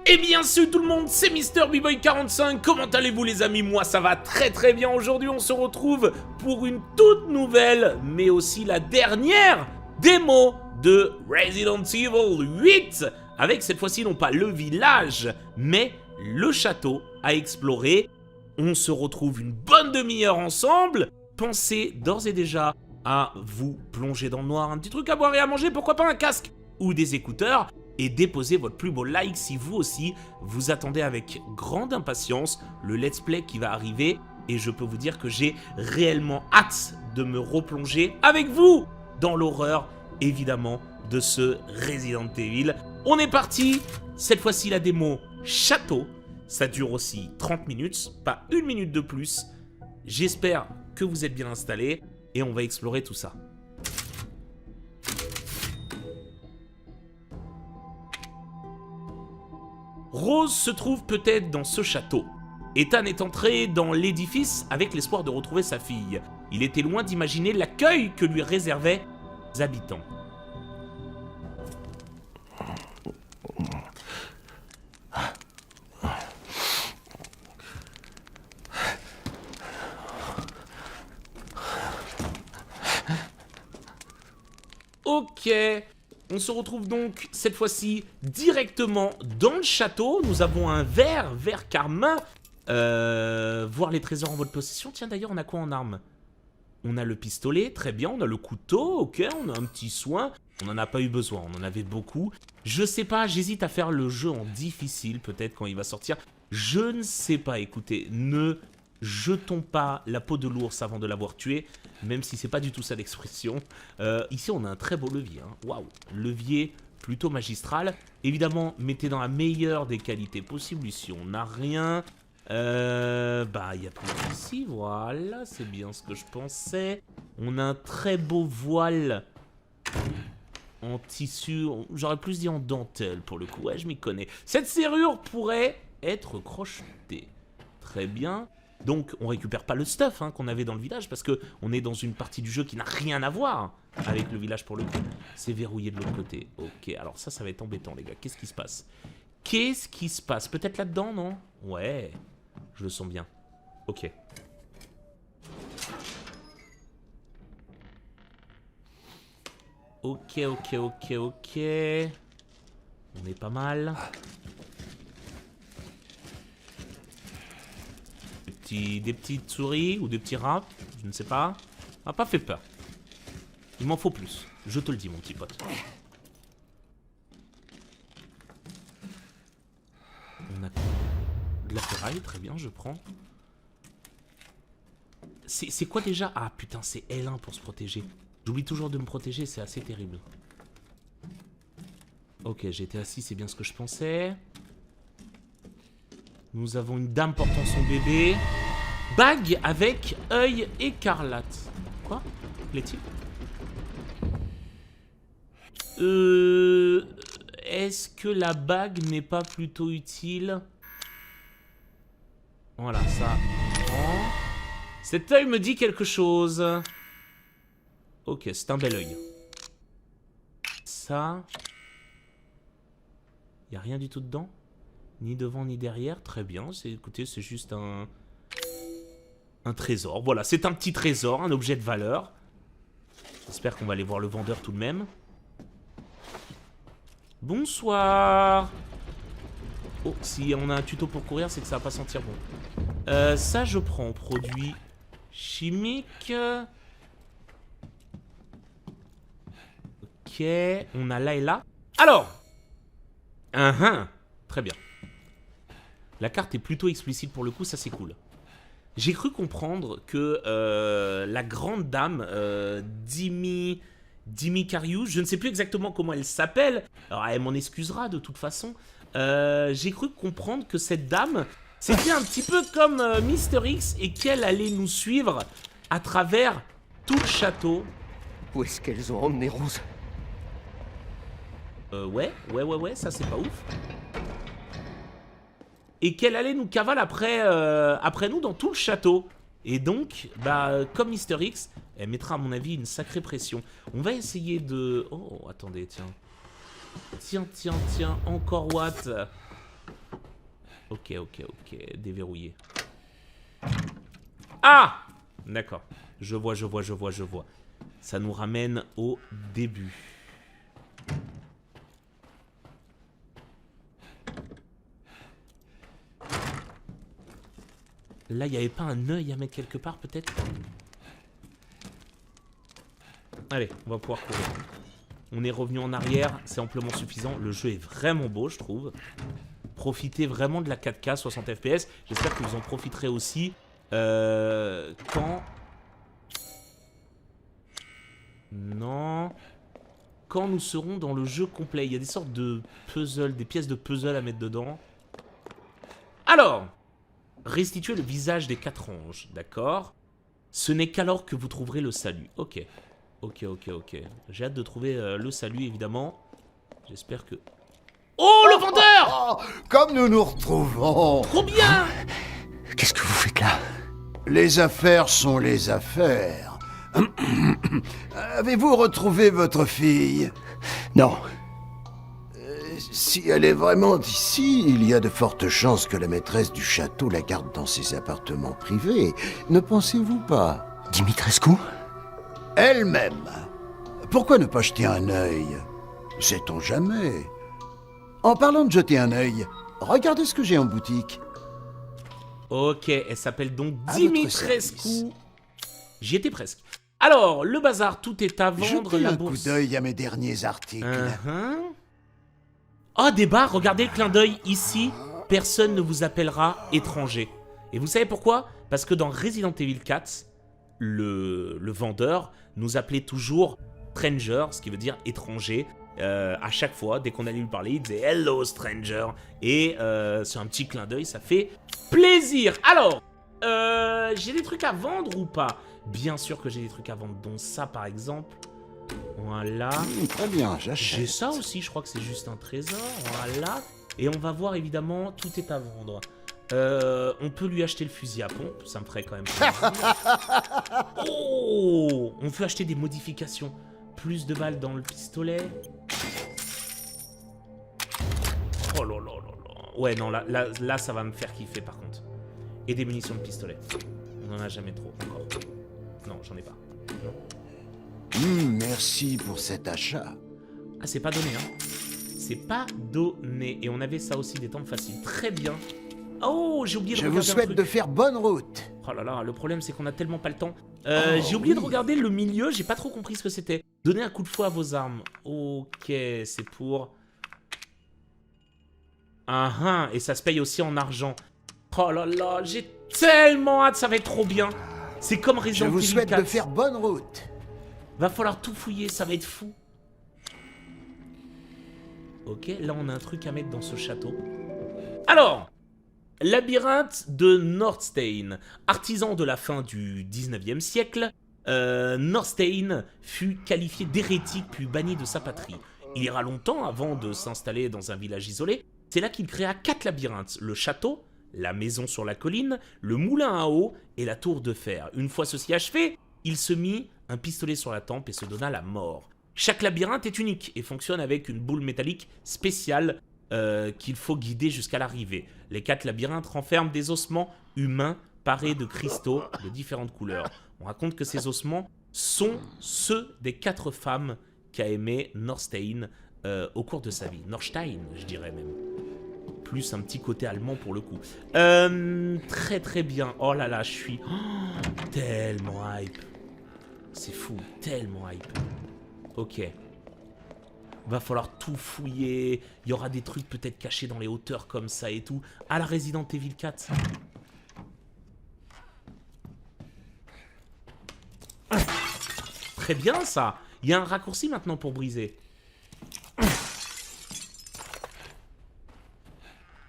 Eh bien salut tout le monde, c'est MrBboy45, comment allez-vous les amis? Moi ça va très bien, aujourd'hui on se retrouve pour une toute nouvelle, mais aussi la dernière démo de Resident Evil 8, avec cette fois-ci non pas le village, mais le château à explorer. On se retrouve une bonne demi-heure ensemble, pensez d'ores et déjà à vous plonger dans le noir, un petit truc à boire et à manger, pourquoi pas un casque ou des écouteurs, et déposez votre plus beau like si vous aussi vous attendez avec grande impatience le let's play qui va arriver, et je peux vous dire que j'ai réellement hâte de me replonger avec vous dans l'horreur évidemment de ce Resident Evil. On est parti, cette fois-ci la démo château, ça dure aussi 30 minutes, pas une minute de plus. J'espère que vous êtes bien installés et on va explorer tout ça. Rose se trouve peut-être dans ce château. Ethan est entré dans l'édifice avec l'espoir de retrouver sa fille. Il était loin d'imaginer l'accueil que lui réservaient les habitants. Ok. On se retrouve donc cette fois-ci directement dans le château. Nous avons un vert carmin. Voir les trésors en votre possession. Tiens d'ailleurs on a quoi en arme? On a le pistolet, très bien. On a le couteau, ok. On a un petit soin. On n'en a pas eu besoin, on en avait beaucoup. Je sais pas, j'hésite à faire le jeu en difficile peut-être quand il va sortir. Je ne sais pas, écoutez, ne jetons pas la peau de l'ours avant de l'avoir tué, même si c'est pas du tout ça l'expression. Ici on a un très beau levier, hein. Waouh, levier plutôt magistral. Évidemment, mettez dans la meilleure des qualités possibles. Ici on n'a rien. Bah il y a plus ici, voilà, c'est bien ce que je pensais. On a un très beau voile en tissu, j'aurais plus dit en dentelle pour le coup, ouais je m'y connais. Cette serrure pourrait être crochetée, très bien. Donc on récupère pas le stuff hein, qu'on avait dans le village, parce que on est dans une partie du jeu qui n'a rien à voir avec le village pour le coup. C'est verrouillé de l'autre côté, ok, alors ça va être embêtant les gars, qu'est-ce qui se passe? Qu'est-ce qui se passe? Peut-être là-dedans, non? Ouais, je le sens bien, ok. Ok. On est pas mal. Des petites souris ou des petits rats, je ne sais pas. Ça m'a pas fait peur. Il m'en faut plus, je te le dis mon petit pote. On a de la ferraille, très bien, je prends. C'est quoi déjà? Ah putain, c'est L1 pour se protéger. J'oublie toujours de me protéger, c'est assez terrible. Ok, j'étais assis, c'est bien ce que je pensais. Nous avons une dame portant son bébé. Bague avec œil écarlate. Quoi? Plaît-il? Est-ce que la bague n'est pas plutôt utile? Voilà, ça. Oh. Cet œil me dit quelque chose. Ok, c'est un bel œil. Ça. Il n'y a rien du tout dedans? Ni devant ni derrière. Très bien. Écoutez, c'est juste un trésor. Voilà, c'est un petit trésor, un objet de valeur. J'espère qu'on va aller voir le vendeur tout de même. Bonsoir. Oh, si on a un tuto pour courir, c'est que ça va pas sentir bon. Ça, je prends. Produit chimique. Ok, on a là et là. Alors, très bien. La carte est plutôt explicite pour le coup, ça c'est cool. J'ai cru comprendre que la grande dame, Dimi Cariou, je ne sais plus exactement comment elle s'appelle, alors elle m'en excusera de toute façon. J'ai cru comprendre que cette dame, c'était un petit peu comme Mister X et qu'elle allait nous suivre à travers tout le château. Où est-ce qu'elles ont emmené Rose? Ouais, ça c'est pas ouf. Et qu'elle allait nous cavaler après nous dans tout le château. Et donc, bah, comme Mister X, elle mettra à mon avis une sacrée pression. On va essayer de... Oh, attendez, tiens. Tiens, encore what? Ok, déverrouillé. Ah! D'accord. Je vois. Ça nous ramène au début. Là, il n'y avait pas un œil à mettre quelque part, peut-être? Allez, on va pouvoir courir. On est revenu en arrière, c'est amplement suffisant. Le jeu est vraiment beau, je trouve. Profitez vraiment de la 4K 60 FPS. J'espère que vous en profiterez aussi quand... Non. Quand nous serons dans le jeu complet. Il y a des sortes de puzzles, des pièces de puzzle à mettre dedans. Alors, restituez le visage des 4 anges, d'accord? Ce n'est qu'alors que vous trouverez le salut. Ok. J'ai hâte de trouver le salut, évidemment. J'espère que... Oh, le vendeur! Comme nous nous retrouvons. Trop bien! Qu'est-ce que vous faites là? Les affaires sont les affaires. Avez-vous retrouvé votre fille? Non. Si elle est vraiment ici, il y a de fortes chances que la maîtresse du château la garde dans ses appartements privés. Ne pensez-vous pas? Dimitrescu? Elle-même. Pourquoi ne pas jeter un œil? Sait-on jamais? En parlant de jeter un œil, regardez ce que j'ai en boutique. Ok, elle s'appelle donc À votre Dimitrescu. service. J'y étais presque. Alors, le bazar, tout est à vendre, Jetez la un bourse. coup d'œil à mes derniers articles. Oh, des bars, regardez le clin d'œil ici. Personne ne vous appellera étranger. Et vous savez pourquoi? Parce que dans Resident Evil 4, le vendeur nous appelait toujours Stranger, ce qui veut dire étranger. À chaque fois, dès qu'on allait lui parler, il disait Hello Stranger. Et c'est un petit clin d'œil, ça fait plaisir. Alors, j'ai des trucs à vendre ou pas? Bien sûr que j'ai des trucs à vendre, dont ça par exemple. Voilà. Très bien, j'achète. J'ai ça aussi, je crois que c'est juste un trésor. Voilà. Et on va voir évidemment, tout est à vendre. On peut lui acheter le fusil à pompe, ça me ferait quand même plaisir. Oh, on peut acheter des modifications. Plus de balles dans le pistolet. Oh là là là là. Ouais, non, là, ça va me faire kiffer par contre. Et des munitions de pistolet. On en a jamais trop encore. Non, j'en ai pas. Merci pour cet achat. Ah, c'est pas donné, hein. C'est pas donné. Et on avait ça aussi, des temps faciles. Très bien. Oh, j'ai oublié de Je regarder vous un souhaite truc. de faire bonne route. Oh là là, le problème c'est qu'on a tellement pas le temps. Oh, J'ai oublié de oui. regarder le milieu, j'ai pas trop compris ce que c'était. Donnez un coup de fouet à vos armes. Ok, c'est pour... Ah, et ça se paye aussi en argent. Oh là là, j'ai tellement hâte, ça va être trop bien. C'est comme Je Resident vous Evil souhaite 4. de faire bonne route. Va falloir tout fouiller, ça va être fou. Ok, là on a un truc à mettre dans ce château. Alors, labyrinthe de Nordstein. Artisan de la fin du 19e siècle, Nordstein fut qualifié d'hérétique puis banni de sa patrie. Il ira longtemps avant de s'installer dans un village isolé. C'est là qu'il créa 4 labyrinthes. Le château, la maison sur la colline, le moulin à eau et la tour de fer. Une fois ceci achevé, il se mit un pistolet sur la tempe et se donna la mort. Chaque labyrinthe est unique et fonctionne avec une boule métallique spéciale qu'il faut guider jusqu'à l'arrivée. Les 4 labyrinthes renferment des ossements humains parés de cristaux de différentes couleurs. On raconte que ces ossements sont ceux des 4 femmes qu'a aimé Nordstein au cours de sa vie. Nordstein, je dirais même. Plus un petit côté allemand pour le coup. Très très bien. Oh là là, je suis tellement hype. C'est fou, tellement hype. Ok. Va falloir tout fouiller. Il y aura des trucs peut-être cachés dans les hauteurs comme ça et tout. À la Resident Evil 4. Très bien ça. Il y a un raccourci maintenant pour briser.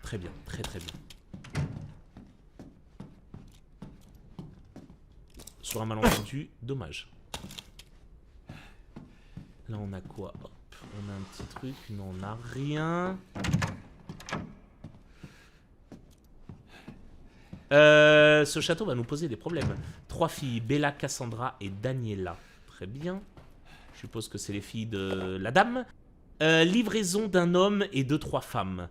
Très bien, très très bien. Sur un malentendu, dommage. Là on a quoi? Hop, on a un petit truc, non on n'a rien. Ce château va nous poser des problèmes. 3 filles, Bella, Cassandra et Daniela. Très bien. Je suppose que c'est les filles de la dame. Livraison d'un homme et de 3 femmes.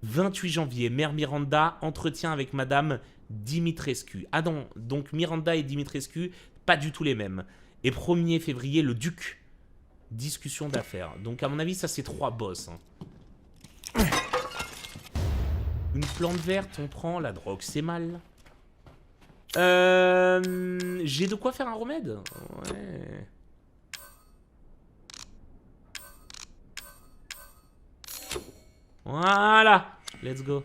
28 janvier, Mère Miranda, entretien avec Madame Dimitrescu. Ah non, donc Miranda et Dimitrescu, pas du tout les mêmes. Et 1er février, le Duc. Discussion d'affaires. Donc à mon avis, ça c'est 3 boss. Hein. Une plante verte, on prend. La drogue, c'est mal. J'ai de quoi faire un remède. Ouais. Voilà. Let's go.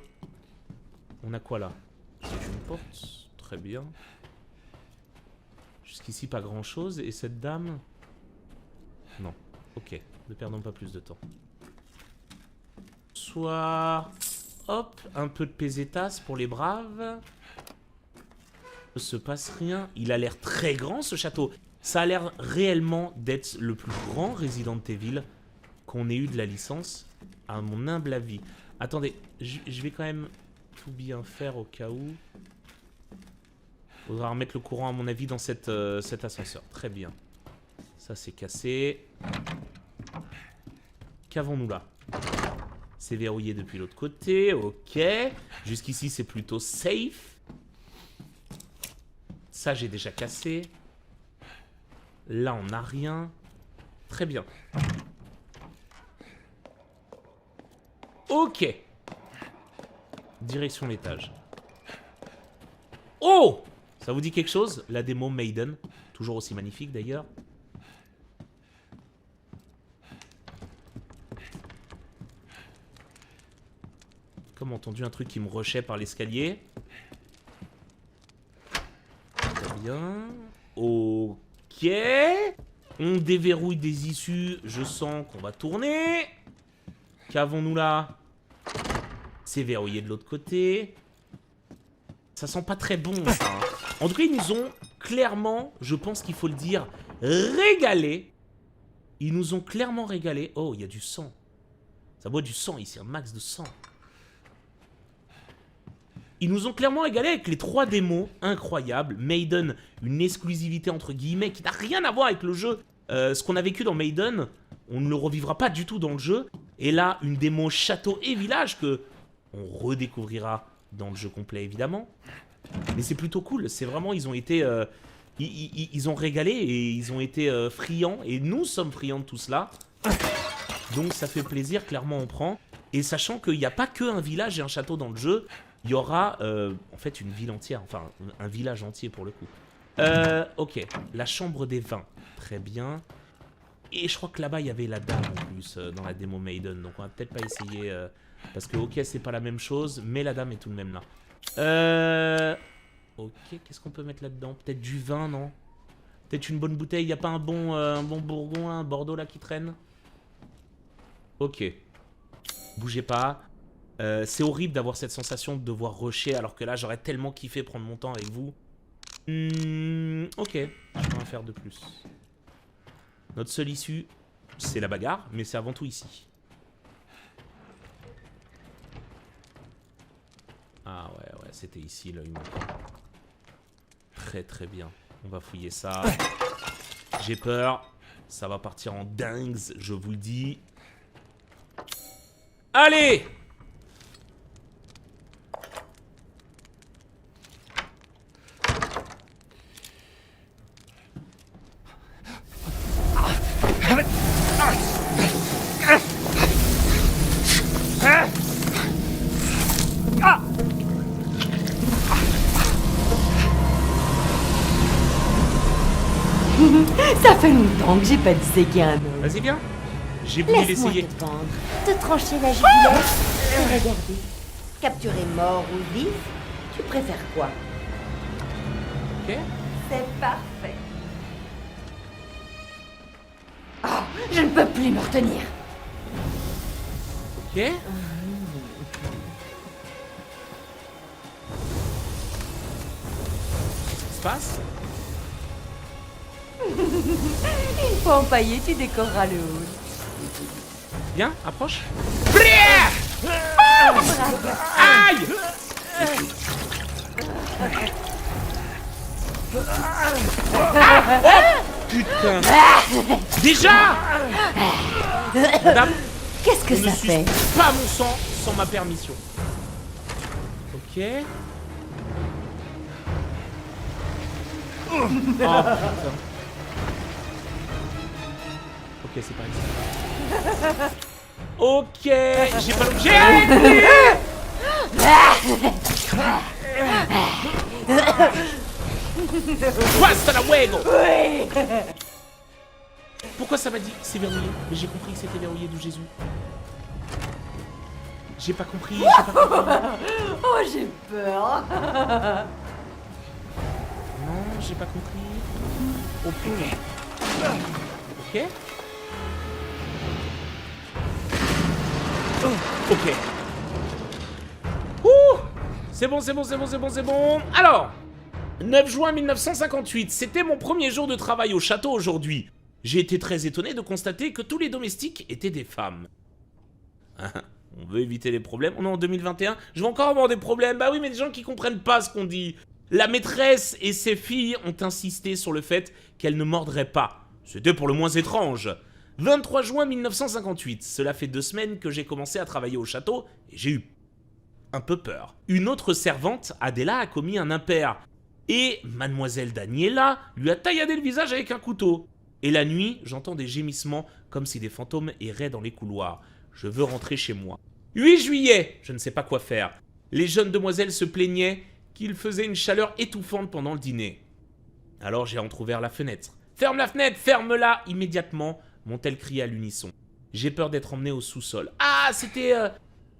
On a quoi là? C'est une porte. Très bien. Jusqu'ici, pas grand chose. Et cette dame? Non. Ok. Ne perdons pas plus de temps. Soit... Hop. Un peu de pesetas pour les braves. Ne se passe rien. Il a l'air très grand ce château. Ça a l'air réellement d'être le plus grand Resident Evil qu'on ait eu de la licence, à mon humble avis. Attendez, je vais quand même tout bien faire au cas où. Faudra remettre le courant à mon avis dans cet ascenseur. Très bien. Ça c'est cassé. Qu'avons-nous là? C'est verrouillé depuis l'autre côté. Ok. Jusqu'ici c'est plutôt safe. Ça j'ai déjà cassé. Là on n'a rien. Très bien. Ok. Direction l'étage. Oh! Ça vous dit quelque chose? La démo Maiden. Toujours aussi magnifique d'ailleurs. Comme entendu un truc qui me rushait par l'escalier. Très bien. Ok. On déverrouille des issues. Je sens qu'on va tourner. Qu'avons-nous là? C'est verrouillé de l'autre côté. Ça sent pas très bon ça. Hein. En tout cas, ils nous ont clairement, je pense qu'il faut le dire, régalé. Ils nous ont clairement régalé. Oh, il y a du sang. Ça boit du sang ici, un max de sang. Ils nous ont clairement régalé avec les 3 démos incroyables. Maiden, une exclusivité entre guillemets qui n'a rien à voir avec le jeu. Ce qu'on a vécu dans Maiden, on ne le revivra pas du tout dans le jeu. Et là, une démo château et village que on redécouvrira dans le jeu complet évidemment. Mais c'est plutôt cool. C'est vraiment, ils ont été, ils ont régalé et ils ont été friands. Et nous sommes friands de tout cela. Donc ça fait plaisir. Clairement, on prend. Et sachant qu'il n'y a pas que un village et un château dans le jeu. Il y aura en fait une ville entière, enfin un village entier pour le coup. Ok, la chambre des vins, très bien. Et je crois que là-bas il y avait la dame en plus dans la démo Maiden, donc on va peut-être pas essayer parce que ok c'est pas la même chose, mais la dame est tout de même là. Ok, qu'est-ce qu'on peut mettre là-dedans? Peut-être du vin, non? Peut-être une bonne bouteille, il n'y a pas un bon bourgogne, un Bordeaux là qui traîne? Ok, bougez pas. C'est horrible d'avoir cette sensation de devoir rusher alors que là j'aurais tellement kiffé prendre mon temps avec vous. Ok, je peux en faire de plus. Notre seule issue, c'est la bagarre, mais c'est avant tout ici. Ah ouais, c'était ici l'œil manquant. Très très bien, on va fouiller ça. J'ai peur, ça va partir en dingues, je vous le dis. Allez! Ça fait longtemps que j'ai pas dit qu'il y a un homme. Vas-y viens. J'ai voulu Laisse-moi l'essayer. te vendre, te trancher la jugulaire et regarder. Capturer mort ou vif, tu préfères quoi? Ok. C'est parfait. Oh, je ne peux plus me retenir. Ok. Qu'est-ce qui se passe? Une fois empaillé, tu décoreras le hall. Viens, approche. Oh, Aïe! Putain! Déjà! Madame, qu'est-ce que on ne ça fait? suce pas mon sang sans ma permission. Ok. Oh putain. Ok, c'est pas ici. Ok, j'ai pas l'objet. Basta la huevo. Pourquoi ça m'a dit c'est verrouillé? Mais j'ai compris que c'était verrouillé d'où Jésus. J'ai pas compris, Oh, j'ai peur. Non, j'ai pas compris. Oh putain. Ok. Ok. Ouh. C'est bon, c'est bon, c'est bon, c'est bon, c'est bon. Alors, 9 juin 1958, c'était mon premier jour de travail au château aujourd'hui. J'ai été très étonné de constater que tous les domestiques étaient des femmes. On veut éviter les problèmes. On est en 2021. Je vais encore avoir des problèmes. Bah oui, mais des gens qui comprennent pas ce qu'on dit. La maîtresse et ses filles ont insisté sur le fait qu'elles ne mordraient pas. C'était pour le moins étrange. 23 juin 1958. Cela fait 2 semaines que j'ai commencé à travailler au château et j'ai eu un peu peur. Une autre servante, Adela, a commis un impair. Et mademoiselle Daniela lui a tailladé le visage avec un couteau. Et la nuit, j'entends des gémissements comme si des fantômes erraient dans les couloirs. Je veux rentrer chez moi. 8 juillet, je ne sais pas quoi faire. Les jeunes demoiselles se plaignaient qu'il faisait une chaleur étouffante pendant le dîner. Alors j'ai entrouvert la fenêtre. « Ferme la fenêtre, ferme-la » immédiatement, m'ont-elles crié à l'unisson. J'ai peur d'être emmené au sous-sol. Ah, c'était...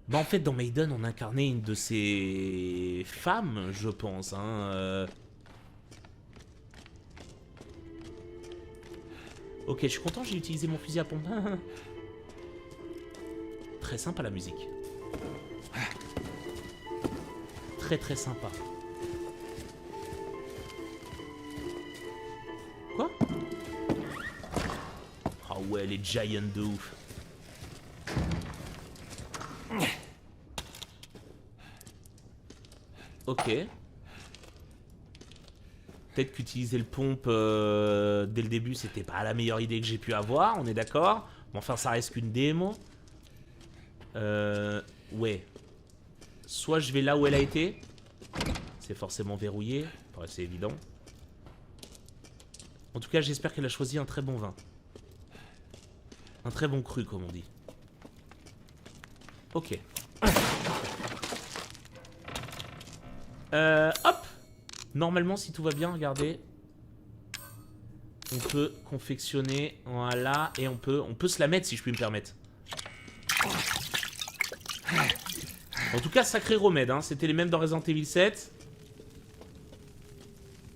Bah en fait, dans Maiden, on incarnait une de ces femmes, je pense. Ok, je suis content, j'ai utilisé mon fusil à pompe. Très sympa la musique. Très très sympa. Quoi? Ah ouais, les giants de ouf. Ok. Peut-être qu'utiliser le pompe dès le début, c'était pas la meilleure idée que j'ai pu avoir, on est d'accord. Mais enfin, ça reste qu'une démo. Ouais. Soit je vais là où elle a été. C'est forcément verrouillé. Ouais, c'est évident. En tout cas, j'espère qu'elle a choisi un très bon vin. Un très bon cru, comme on dit. Ok. Hop. Normalement, si tout va bien, regardez. On peut confectionner. Voilà. Et on peut se la mettre, si je puis me permettre. En tout cas, sacré remède, hein. C'était les mêmes dans Resident Evil 7.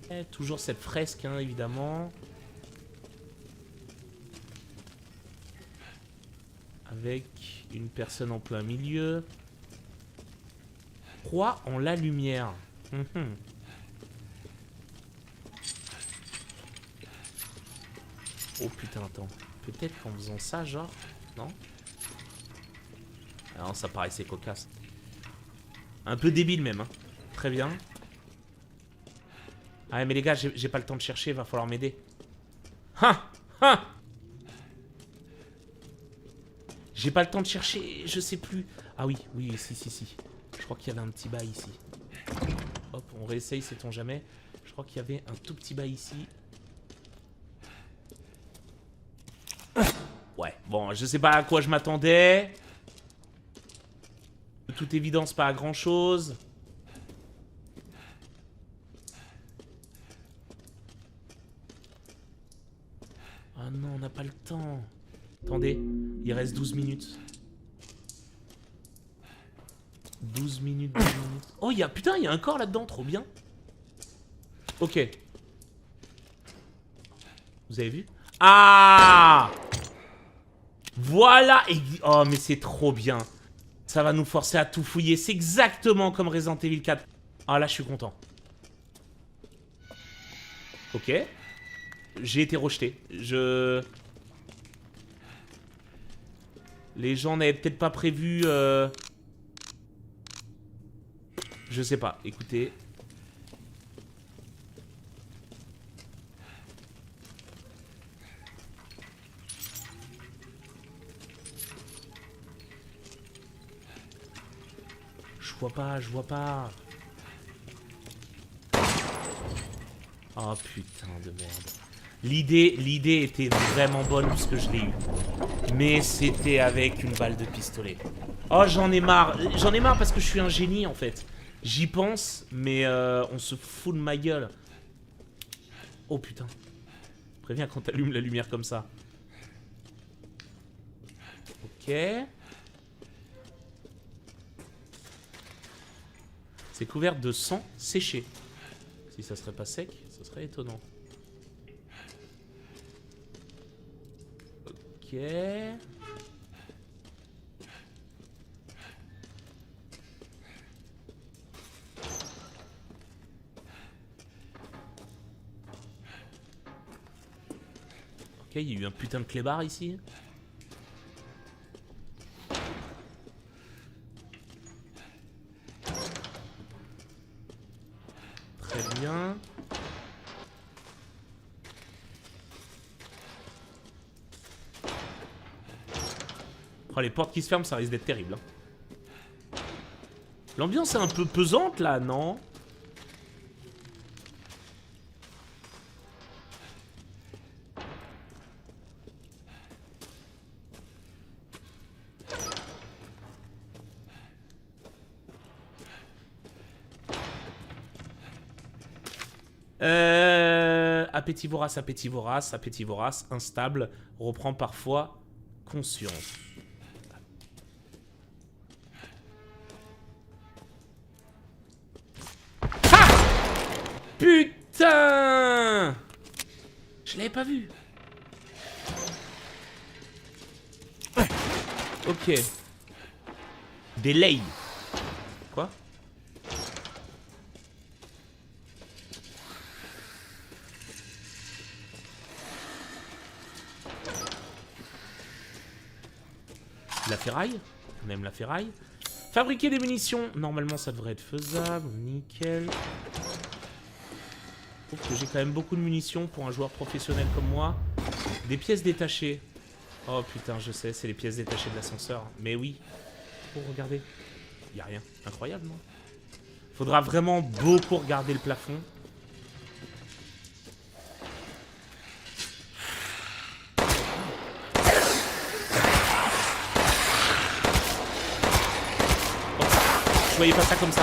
Et toujours cette fresque, hein, évidemment. Avec une personne en plein milieu. Croix en la lumière. Oh putain, attends. Peut-être qu'en faisant ça, genre... Non? Ah non, ça paraissait cocasse. Un peu débile même, hein. Très bien. Ah mais les gars, j'ai pas le temps de chercher, va falloir m'aider. J'ai pas le temps de chercher, je sais plus. Ah oui, oui, si. Je crois qu'il y avait un petit bail ici. Hop, on réessaye, sait-on jamais. Je crois qu'il y avait un tout petit bail ici. Ouais, bon, je sais pas à quoi je m'attendais. De toute évidence, pas à grand-chose. Ah non, on n'a pas le temps. Attendez, il reste 12 minutes. 12 minutes, 12 minutes. Oh, putain, il y a un corps là-dedans, trop bien. Ok. Vous avez vu? Ah! Voilà. Oh, mais c'est trop bien. Ça va nous forcer à tout fouiller. C'est exactement comme Resident Evil 4. Ah, là, je suis content. Ok. J'ai été rejeté. Les gens n'avaient peut-être pas prévu... Je sais pas. Écoutez... vois pas, je vois pas. Oh putain de merde. L'idée était vraiment bonne puisque je l'ai eu. Mais c'était avec une balle de pistolet. Oh, j'en ai marre. J'en ai marre parce que je suis un génie en fait. J'y pense, mais on se fout de ma gueule. Oh putain. Préviens quand t'allumes la lumière comme ça. Ok. C'est couvert de sang séché. Si ça serait pas sec, ça serait étonnant. Ok. Ok, il y a eu un putain de clébard ici. Très bien. Oh, les portes qui se ferment, ça risque d'être terrible. Hein. L'ambiance est un peu pesante là, non? Appétit vorace, appétit vorace, appétit vorace, instable, reprend parfois conscience. Ah! Putain! Je l'avais pas vu. Ok. Delay. Quoi? La ferraille, on aime la ferraille. Fabriquer des munitions, normalement ça devrait être faisable, nickel. Je trouve que j'ai quand même beaucoup de munitions pour un joueur professionnel comme moi. Des pièces détachées. Oh putain, je sais, c'est les pièces détachées de l'ascenseur. Mais oui. Oh, regardez. Y a rien. Incroyable, non? Faudra vraiment beaucoup regarder le plafond. Je voyais pas ça comme ça.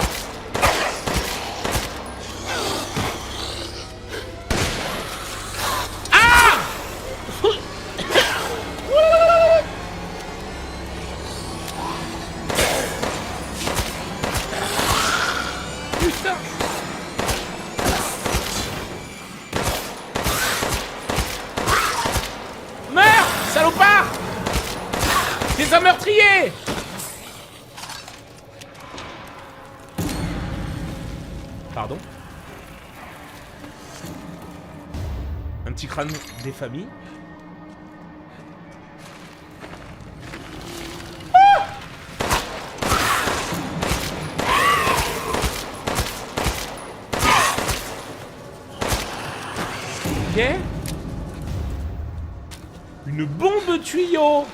Ah! Putain! Meurs, salopard! T'es un meurtrier! Pardon. Un petit crâne des familles. Ah! Ok. Une bombe tuyau.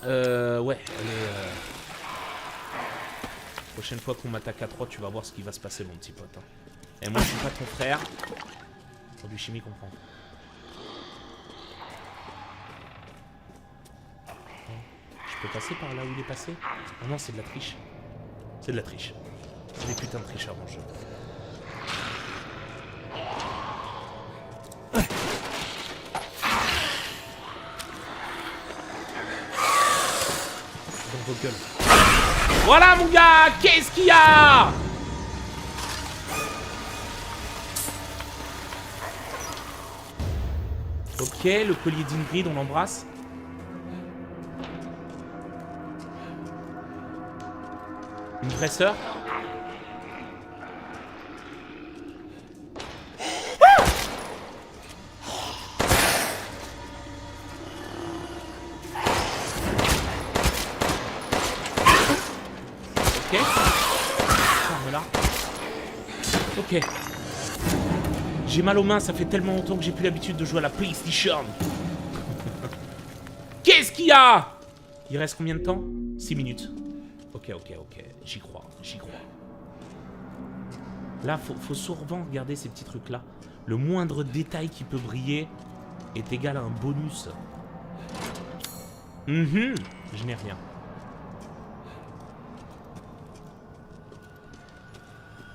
Ouais, elle est... Prochaine fois qu'on m'attaque à 3, tu vas voir ce qui va se passer, mon petit pote. Hein. Et moi, je suis pas ton frère. Produit chimique, on prend. Je peux passer par là où il est passé? Oh non, c'est de la triche. C'est de la triche. C'est des putains de tricheurs dans le jeu. Dans vos gueules. Voilà mon gars, qu'est-ce qu'il y a? Ok, le collier d'Ingrid, on l'embrasse. Une vraie sœur. Ok. Voilà. Ok. J'ai mal aux mains, ça fait tellement longtemps que j'ai plus l'habitude de jouer à la PlayStation. Qu'est-ce qu'il y a? Il reste combien de temps? 6 minutes. Ok, j'y crois. J'y crois. Là, faut souvent regarder ces petits trucs-là. Le moindre détail qui peut briller est égal à un bonus. Je n'ai rien.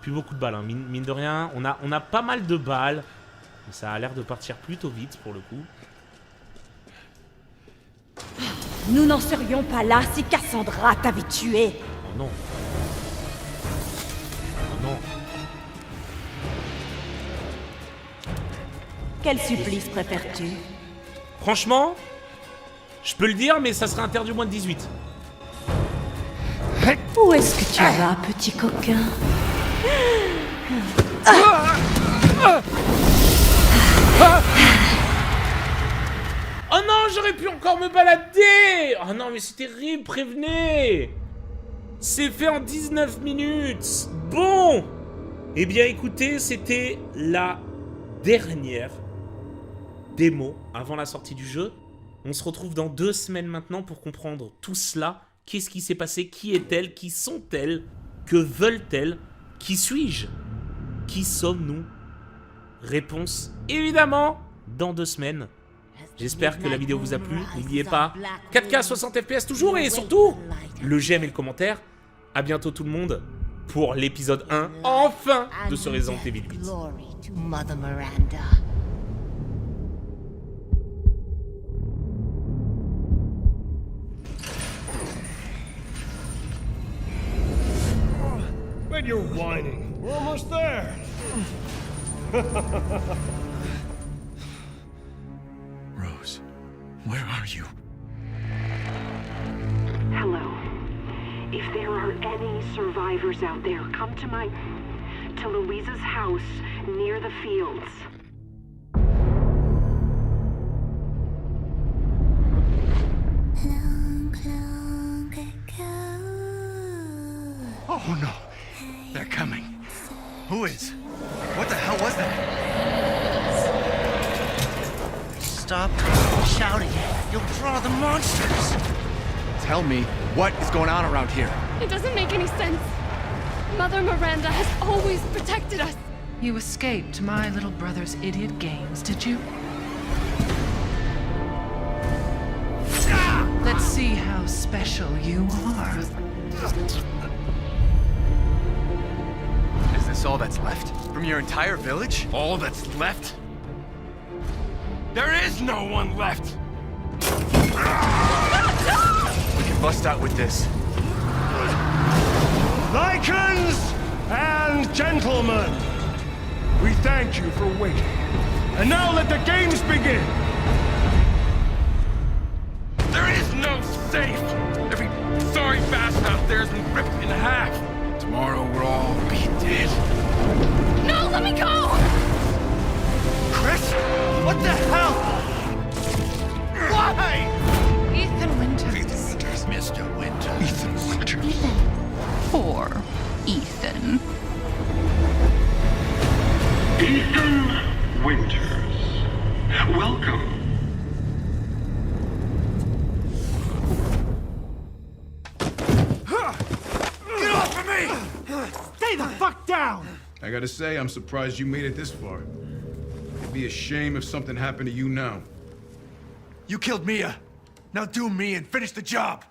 Plus beaucoup de balles, hein. Mine de rien. On a pas mal de balles. Mais ça a l'air de partir plutôt vite pour le coup. Nous n'en serions pas là si Cassandra t'avait tué. Oh non. Oh non. Quel supplice préfères-tu? Franchement, je peux le dire, mais ça serait interdit au moins de 18. Où est-ce que tu vas, petit coquin? Oh non, j'aurais pu encore me balader. Oh non, mais c'est terrible, prévenez. C'est fait en 19 minutes. Bon. Eh bien, écoutez, c'était la dernière démo avant la sortie du jeu. On se retrouve dans 2 semaines maintenant pour comprendre tout cela. Qu'est-ce qui s'est passé? Qui est-elle? Qui sont-elles? Que veulent-elles? Qui suis-je? Qui sommes-nous? Réponse, évidemment, dans 2 semaines. J'espère que la vidéo vous a plu. N'oubliez pas, 4K 60 FPS toujours et surtout, le j'aime et le commentaire. A bientôt tout le monde pour l'épisode 1, enfin, de ce Resident Evil 8. Glory to Mother Miranda. But you're whining. We're almost there. Rose, where are you? Hello. If there are any survivors out there, come to Louisa's house near the fields. Oh no, they're coming. Who is? What the hell was that? Stop shouting. You'll draw the monsters. Tell me, what is going on around here? It doesn't make any sense. Mother Miranda has always protected us. You escaped my little brother's idiot games, did you? Let's see how special you are. Is this all that's left? From your entire village? All that's left? There is no one left! We can bust out with this. Lycans and gentlemen, we thank you for waiting. And now let the games begin! There is no safe! Every sorry bastard out there has been ripped in half! Tomorrow we'll all be dead. No, let me go! Chris? What the hell? Why? Ethan Winters. Mr. Winter. Ethan Winters. Poor Ethan. Ethan Winters. Welcome. Get off of me! Stay the fuck down! I gotta say, I'm surprised you made it this far. It'd be a shame if something happened to you now. You killed Mia. Now do me and finish the job.